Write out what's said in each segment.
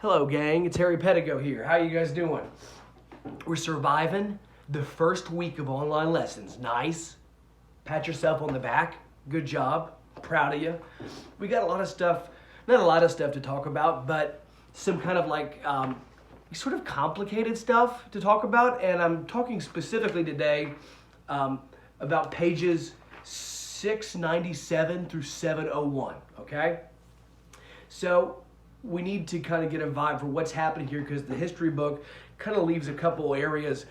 Hello, gang. It's Harry Pedigo here. How you guys doing? We're surviving the first week of online lessons. Nice. Pat yourself on the back. Good job. Proud of you. We got a lot of stuff, not a lot of stuff to talk about, but some kind of sort of complicated stuff to talk about. And I'm talking specifically today about pages 697 through 701, okay? So we need to kind of get a vibe for what's happening here because the history book kind of leaves a couple areas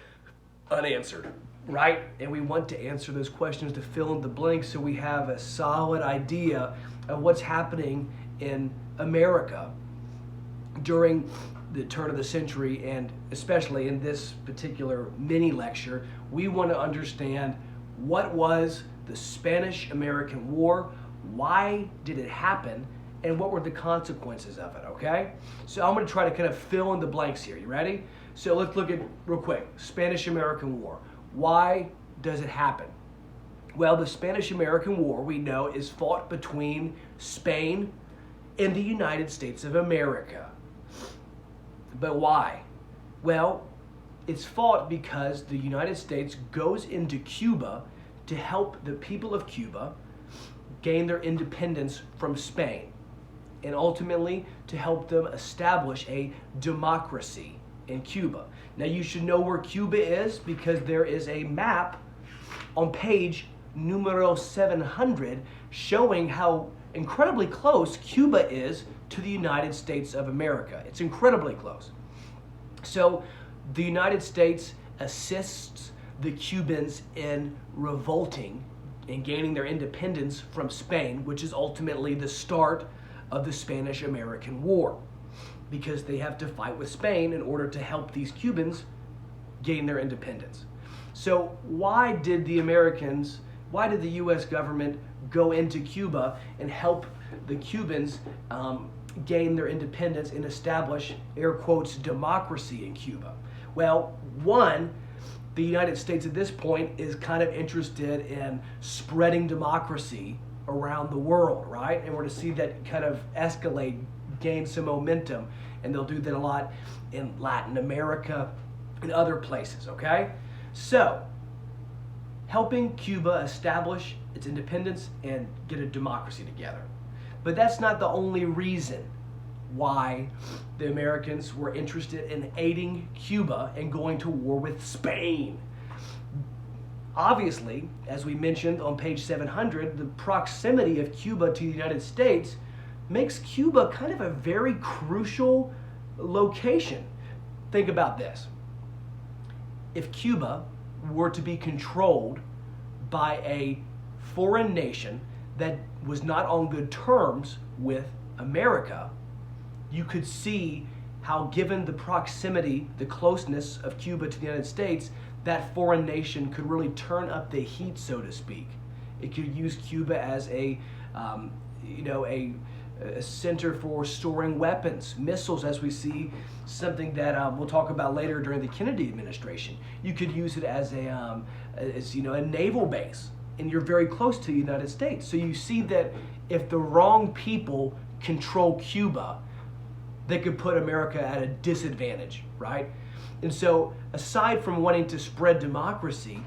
unanswered, right? And we want to answer those questions to fill in the blanks so we have a solid idea of what's happening in America during the turn of the century, and especially in this particular mini lecture, we want to understand what was the Spanish-American War, why did it happen, and what were the consequences of it, okay? So I'm going to try to kind of fill in the blanks here. You ready? So let's look at, real quick, Spanish-American War. Why does it happen? Well, the Spanish-American War, we know, is fought between Spain and the United States of America. But why? Well, it's fought because the United States goes into Cuba to help the people of Cuba gain their independence from Spain, and ultimately to help them establish a democracy in Cuba. Now you should know where Cuba is because there is a map on page numero 700 showing how incredibly close Cuba is to the United States of America. It's incredibly close. So the United States assists the Cubans in revolting and gaining their independence from Spain, which is ultimately the start of the Spanish-American War, because they have to fight with Spain in order to help these Cubans gain their independence. So why did the U.S. government go into Cuba and help the Cubans gain their independence and establish, air quotes, democracy in Cuba? Well, one, the United States at this point is kind of interested in spreading democracy around the world, right? And we're to see that kind of escalate, gain some momentum, and they'll do that a lot in Latin America and other places, okay? So, helping Cuba establish its independence and get a democracy together. But that's not the only reason why the Americans were interested in aiding Cuba and going to war with Spain. Obviously, as we mentioned on page 700, the proximity of Cuba to the United States makes Cuba kind of a very crucial location. Think about this. If Cuba were to be controlled by a foreign nation that was not on good terms with America, you could see how, given the proximity, the closeness of Cuba to the United States, that foreign nation could really turn up the heat, so to speak. It could use Cuba as a center for storing weapons, missiles, as we see, something that we'll talk about later during the Kennedy administration. You could use it as a naval base, and you're very close to the United States. So you see that if the wrong people control Cuba, they could put America at a disadvantage, right? And so, aside from wanting to spread democracy,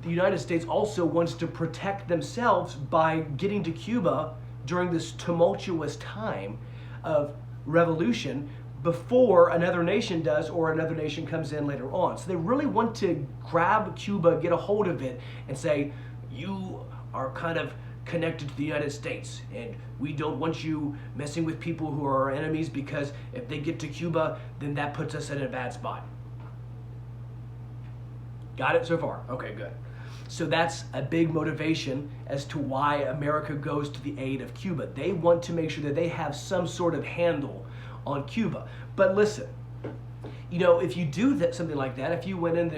the United States also wants to protect themselves by getting to Cuba during this tumultuous time of revolution before another nation does, or another nation comes in later on. So they really want to grab Cuba, get a hold of it, and say, you are kind of connected to the United States, and we don't want you messing with people who are our enemies, because if they get to Cuba, then that puts us in a bad spot. Got it so far? Okay, good. So that's a big motivation as to why America goes to the aid of Cuba. They want to make sure that they have some sort of handle on Cuba. But listen, if you do something like that, if you went in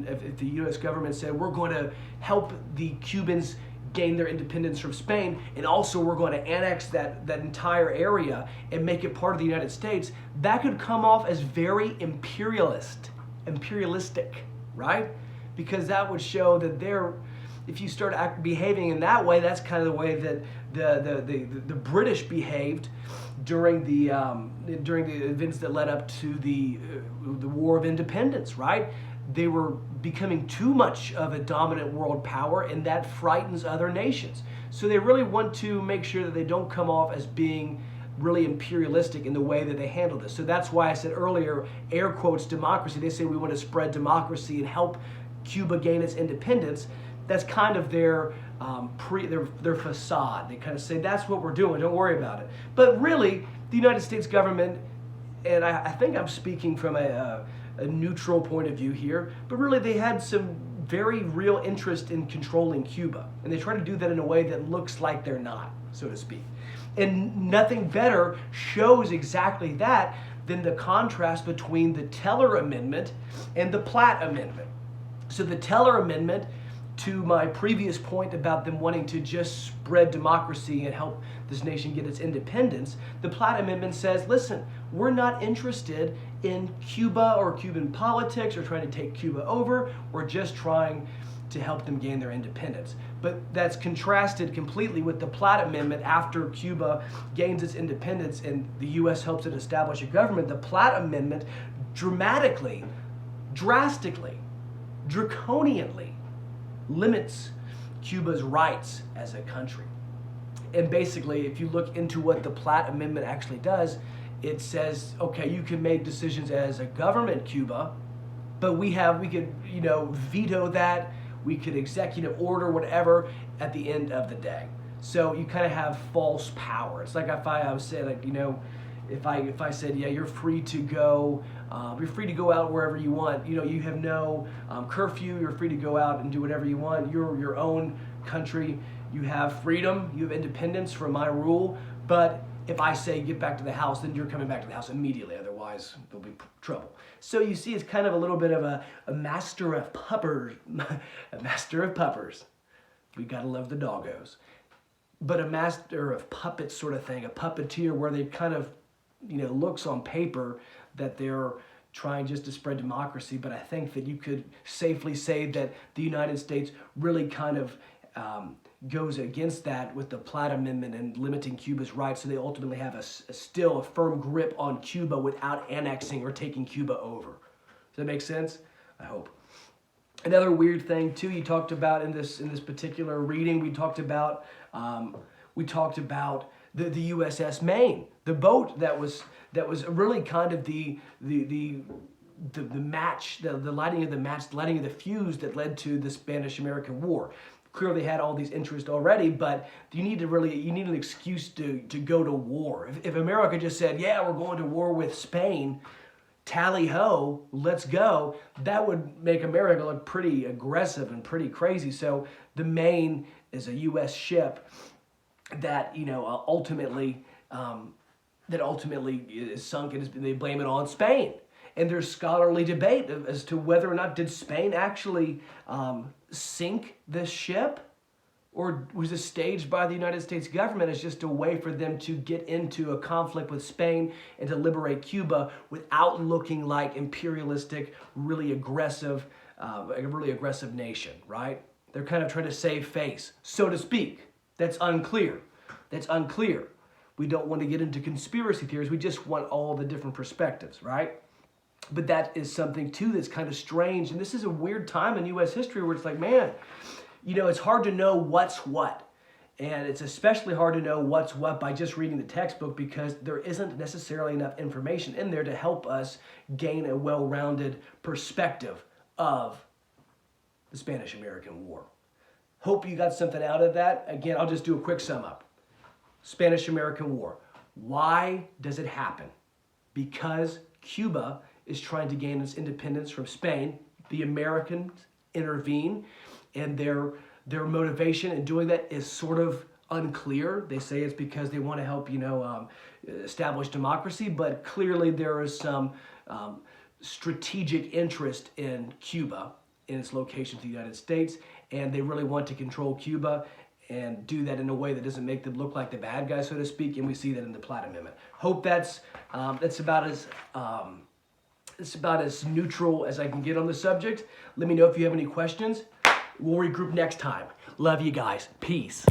if the U.S. government said, we're going to help the Cubans gain their independence from Spain, and also we're going to annex that entire area and make it part of the United States, that could come off as very imperialistic, right? Because that would show that if you start behaving in that way, that's kind of the way that the British behaved during the events that led up to the War of Independence, right? They were becoming too much of a dominant world power, and that frightens other nations. So they really want to make sure that they don't come off as being really imperialistic in the way that they handle this. So that's why I said earlier, air quotes, democracy. They say we want to spread democracy and help Cuba gain its independence. That's kind of their their facade. They kind of say that's what we're doing, don't worry about it. But really, the United States government, and I think I'm speaking from a neutral point of view here, but really they had some very real interest in controlling Cuba. And they try to do that in a way that looks like they're not, so to speak. And nothing better shows exactly that than the contrast between the Teller Amendment and the Platt Amendment. So the Teller Amendment, to my previous point about them wanting to just spread democracy and help this nation get its independence, the Platt Amendment says, listen, we're not interested in Cuba or Cuban politics or trying to take Cuba over. We're just trying to help them gain their independence. But that's contrasted completely with the Platt Amendment after Cuba gains its independence and the U.S. helps it establish a government. The Platt Amendment drastically, draconianly limits Cuba's rights as a country. And basically, if you look into what the Platt Amendment actually does, it says, okay, you can make decisions as a government, Cuba, but we could, veto that. We could executive order whatever at the end of the day. So you kind of have false power. It's like if I said, if I said, yeah, you're free to go out wherever you want. You have no curfew. You're free to go out and do whatever you want. You're your own country. You have freedom. You have independence from my rule. But if I say get back to the house, then you're coming back to the house immediately. Otherwise, there'll be trouble. So you see, it's kind of a little bit of a master of puppers, a master of puppers. We gotta love the doggos. But a master of puppets sort of thing, a puppeteer where they kind of, looks on paper that they're trying just to spread democracy. But I think that you could safely say that the United States really kind of goes against that with the Platt Amendment and limiting Cuba's rights, so they ultimately have still a firm grip on Cuba without annexing or taking Cuba over. Does that make sense? I hope. Another weird thing too, you talked about in this particular reading, we talked about the USS Maine, the boat that was really kind of the match, the lighting of the match, the lighting of the fuse that led to the Spanish-American War. Clearly had all these interests already, but you need an excuse to go to war. If America just said, yeah, we're going to war with Spain, tally ho, let's go, that would make America look pretty aggressive and pretty crazy. So the Maine is a U.S. ship that ultimately is sunk, and they blame it on Spain. And there's scholarly debate as to whether or not did Spain actually sink this ship, or was it staged by the United States government as just a way for them to get into a conflict with Spain and to liberate Cuba without looking like imperialistic, really aggressive nation, right? They're kind of trying to save face, so to speak. That's unclear. We don't want to get into conspiracy theories. We just want all the different perspectives, right? But that is something, too, that's kind of strange. And this is a weird time in U.S. history where it's like, man, it's hard to know what's what. And it's especially hard to know what's what by just reading the textbook, because there isn't necessarily enough information in there to help us gain a well-rounded perspective of the Spanish-American War. Hope you got something out of that. Again, I'll just do a quick sum up. Spanish-American War. Why does it happen? Because Cuba is trying to gain its independence from Spain. The Americans intervene, and their motivation in doing that is sort of unclear. They say it's because they want to help, establish democracy, but clearly there is some strategic interest in Cuba, in its location to the United States, and they really want to control Cuba and do that in a way that doesn't make them look like the bad guys, so to speak, and we see that in the Platt Amendment. Hope that's about as neutral as I can get on the subject. Let me know if you have any questions. We'll regroup next time. Love you guys. Peace.